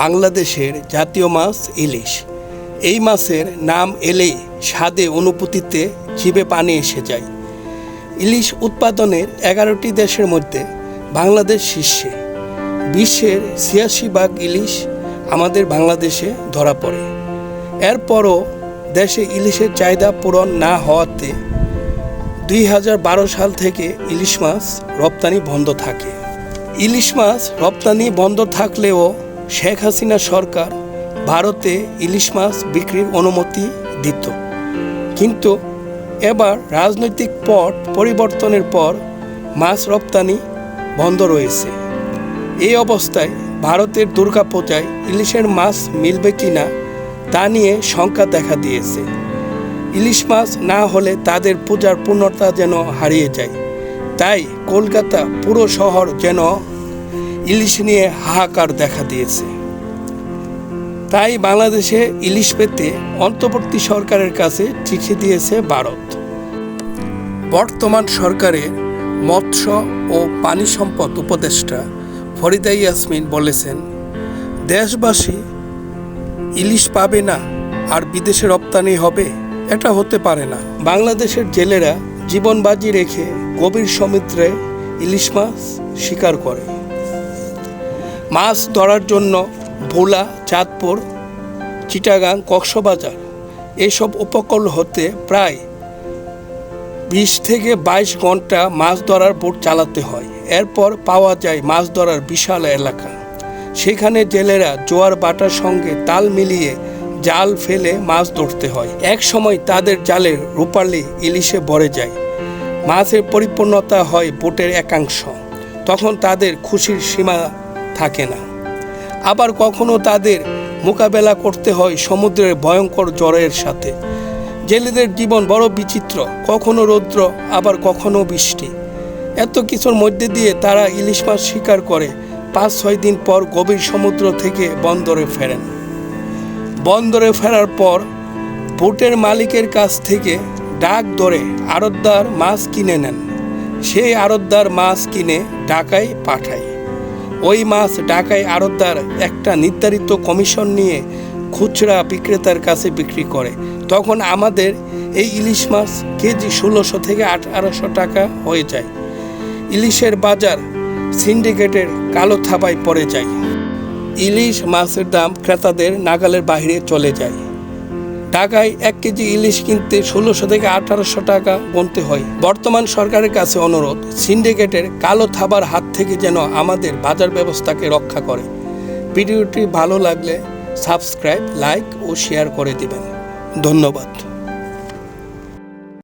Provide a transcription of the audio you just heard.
বাংলাদেশের জাতীয় মাছ ইলিশ। এই মাছের নাম এলেই স্বাদে অনুভূতিতে জিভে পানি এসে যায়। ইলিশ উৎপাদনের 11টি দেশের মধ্যে বাংলাদেশ শীর্ষে। বিশ্বের 86% ইলিশ আমাদের বাংলাদেশে ধরা পড়ে। এরপরও দেশে ইলিশের চাহিদা পূরণ না হওয়াতে 2012 সাল থেকে ইলিশ মাছ রপ্তানি বন্ধ থাকে। ইলিশ মাছ রপ্তানি বন্ধ থাকলেও শেখ হাসিনা সরকার ভারতে ইলিশ মাছ বিক্রির অনুমতি দিত, কিন্তু এবার রাজনৈতিক পট পরিবর্তনের পর মাছ রপ্তানি বন্ধ রয়েছে। এই অবস্থায় ভারতের দুর্গাপূজায় ইলিশের মাছ মিলবে কিনা তা নিয়ে শঙ্কা দেখা দিয়েছে। ইলিশ মাছ না হলে তাদের পূজার পূর্ণতা যেন হারিয়ে যায়। তাই কলকাতা পুরো শহর যেন ইলিশ নিয়ে হাহাকার দেখা দিয়েছে। তাই বাংলাদেশে ইলিশ পেতে অন্তর্বর্তী সরকারের কাছে চিঠি দিয়েছে ভারত। বর্তমান সরকারের মৎস্য ও পানি সম্পদ উপদেষ্টা ফরিদা ইয়াসমিন বলেছেন, দেশবাসী ইলিশ পাবে না আর বিদেশে রপ্তানি হবে, এটা হতে পারে না। বাংলাদেশের জেলেরা জীবন বাজি রেখে গভীর সমুদ্রে ইলিশ মাছ শিকার করে। মাছ ধরার জন্য ভোলা, চাঁদপুর, চিটাগাং, কক্সবাজার এসব উপকূল হতে প্রায় 20 থেকে 22 ঘন্টা মাছ ধরার বোট চালাতে হয়। এরপর পাওয়া যায় মাছ ধরার বিশাল এলাকা। সেখানে জেলেরা জোয়ার বাটার সঙ্গে তাল মিলিয়ে জাল ফেলে মাছ ধরতে হয়। এক সময় তাদের জালের রূপালি ইলিশে ভরে যায়। মাছের পরিপূর্ণতা হয় বোটের একাংশ। তখন তাদের খুশির সীমা থাকে না। আবার কখনো তাদের মোকাবেলা করতে হয় সমুদ্রের ভয়ঙ্কর ঝড়ের সাথে। জেলেদের জীবন বড় বিচিত্র, কখনো রৌদ্র আবার কখনো বৃষ্টি। এত কিছুর মধ্যে দিয়ে তারা ইলিশ মাছ শিকার করে 5-6 দিন পর গভীর সমুদ্র থেকে বন্দরে ফেরেন। বন্দরে ফেরার পর বোটের মালিকের কাছ থেকে ডাক ধরে আড়তদার মাছ কিনে নেন। সেই আড়তদার মাছ কিনে ঢাকায় পাঠায়। ওই মাছ ঢাকায় আড়তদার একটা নির্ধারিত কমিশন নিয়ে খুচরা বিক্রেতার কাছে বিক্রি করে। তখন আমাদের এই ইলিশ মাছ কেজি 1600 থেকে 1800 টাকা হয়ে যায়। ইলিশের বাজার সিন্ডিকেটের কালো থাবায় পড়ে যায়। ইলিশ মাছের দাম ক্রেতাদের নাগালের বাইরে চলে যায়। ঢাকায় 1 কেজি ইলিশ কিনতে 1600 থেকে 1800 টাকা গুনতে হয়। বর্তমান সরকারের কাছে অনুরোধ, সিন্ডিকেটের কালো থাবার হাত থেকে যেন আমাদের বাজার ব্যবস্থাকে রক্ষা করে। ভিডিওটি ভালো লাগলে সাবস্ক্রাইব, লাইক ও শেয়ার করে দিবেন। ধন্যবাদ।